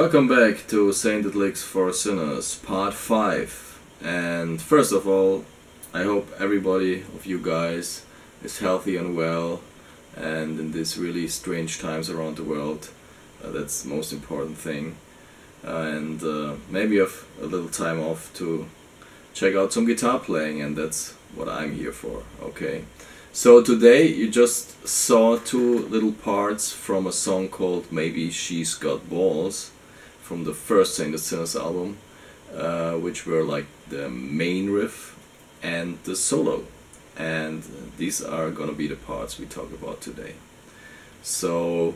Welcome back to Sainted Licks for Sinners, part 5. And first of all, I hope everybody of you guys is healthy and well, and in these really strange times around the world, that's the most important thing. And maybe have a little time off to check out some guitar playing, and that's what I'm here for, okay? So today you just saw two little parts from a song called Maybe She's Got Balls from the first Sainted Sinners album, which were like the main riff and the solo, and these are gonna be the parts we talk about today. So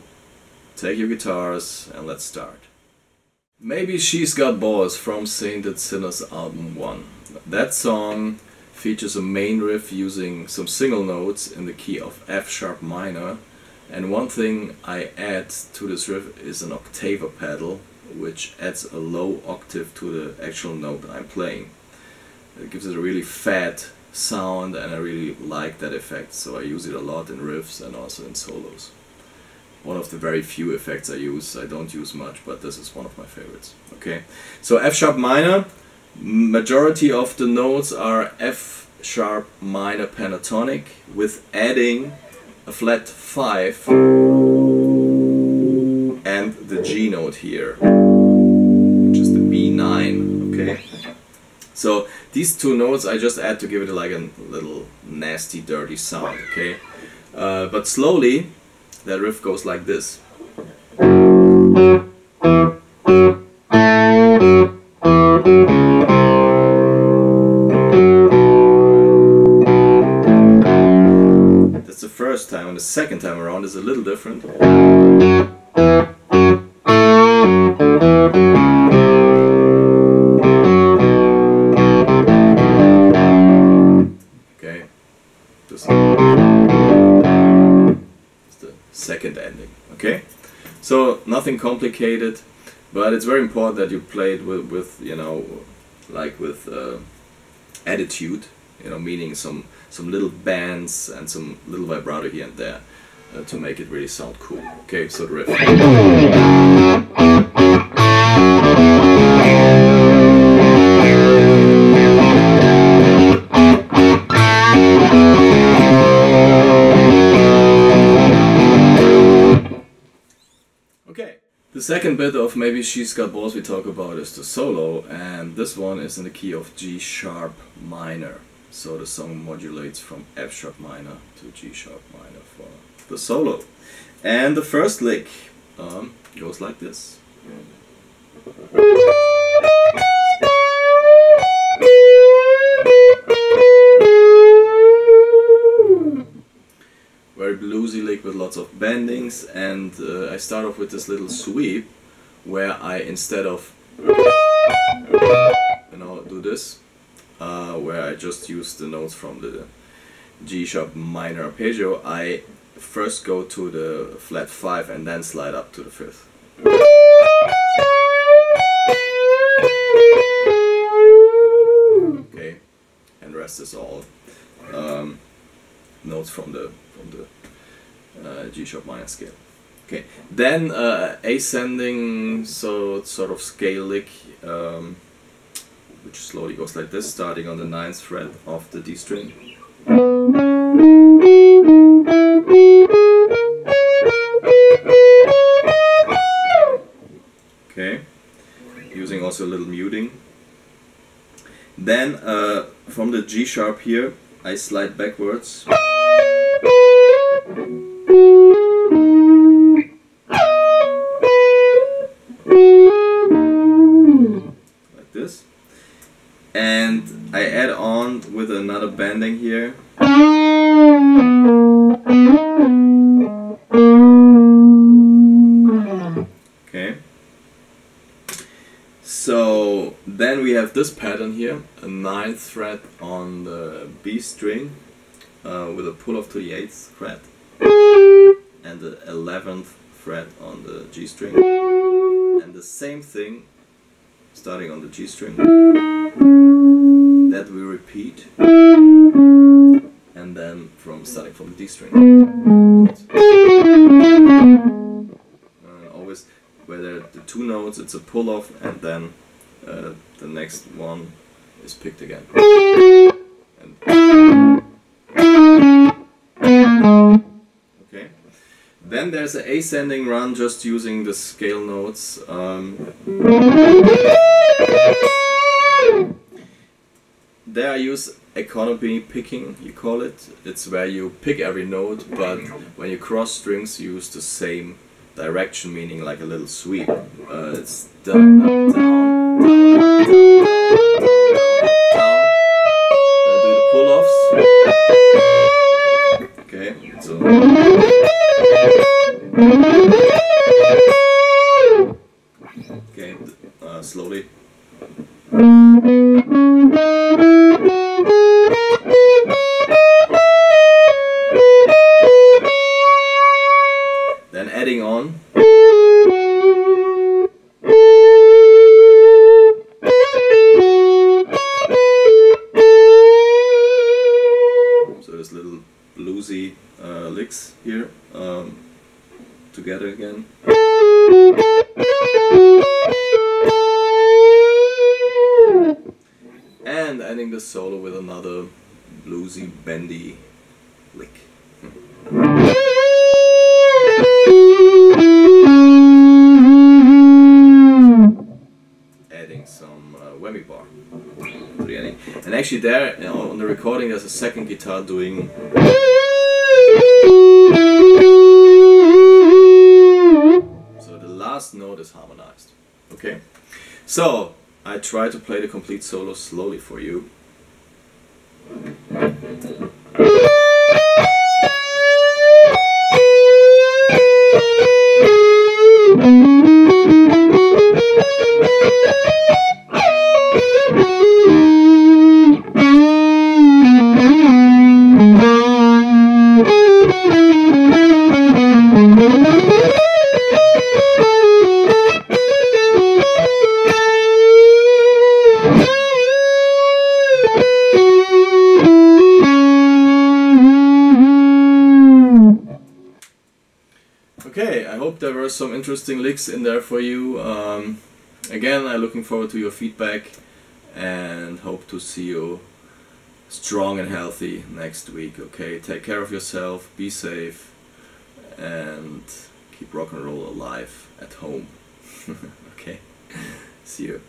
take your guitars and let's start. Maybe She's Got Balls from Sainted Sinners album 1. That song features a main riff using some single notes in the key of F sharp minor, and one thing I add to this riff is an octave pedal, which adds a low octave to the actual note I'm playing. It gives it a really fat sound, and I really like that effect, so I use it a lot in riffs and also in solos. One of the very few effects I use. I don't use much, but this is one of my favorites. Okay, so F sharp minor, majority of the notes are F sharp minor pentatonic with adding a flat 5 and the G note here, which is the B9, okay? So these two notes I just add to give it like a little nasty dirty sound, okay? But slowly that riff goes like this. That's the first time, and the second time around is a little different. Okay, this is the second ending. Okay, so nothing complicated, but it's very important that you play it with you know, like with attitude, you know, meaning some little bends and some little vibrato here and there to make it really sound cool. Okay, so the riff. Okay, the second bit of Maybe She's Got Balls we talk about is the solo, and this one is in the key of G sharp minor. So the song modulates from F sharp minor to G sharp minor for the solo. And the first lick goes like this. Very bluesy lick with lots of bendings, and I start off with this little sweep where I, instead of, you know, do this, where I just use the notes from the G sharp minor arpeggio, I first go to the flat 5 and then slide up to the 5th. Okay, and the rest is all notes from the G sharp minor scale. Okay, then ascending, so sort of scale lick, which slowly goes like this, starting on the 9th fret of the D string. Okay, using also a little muting. Then from the G sharp here, I slide backwards. Like this. And I add on with another bending here. Okay. So then we have this pattern here, a 9th fret on the B string with a pull off to the 8th fret, and the 11th fret on the G string, and the same thing starting on the G string. That we repeat, and then starting from the D string. Always where the two notes notes, it's a pull-off, and then the next one is picked again. Okay. Then there's an ascending run just using the scale notes. There I use economy picking, you call it. It's where you pick every note, but when you cross strings you use the same direction, meaning like a little sweep. It's down, up, down, down, up, down, down, up, down, down. Then do the pull-offs. Okay, so okay, slowly. Then adding on. So there's little bluesy licks here together again. And ending the solo with another bluesy, bendy lick. Adding some whammy bar to the ending. And actually there, you know, on the recording there's a second guitar doing. So the last note is harmonized. Okay? So, I try to play the complete solo slowly for you. Okay, I hope there were some interesting licks in there for you. Again, I'm looking forward to your feedback and hope to see you strong and healthy next week. Okay, take care of yourself, be safe, and keep rock and roll alive at home. Okay, see you.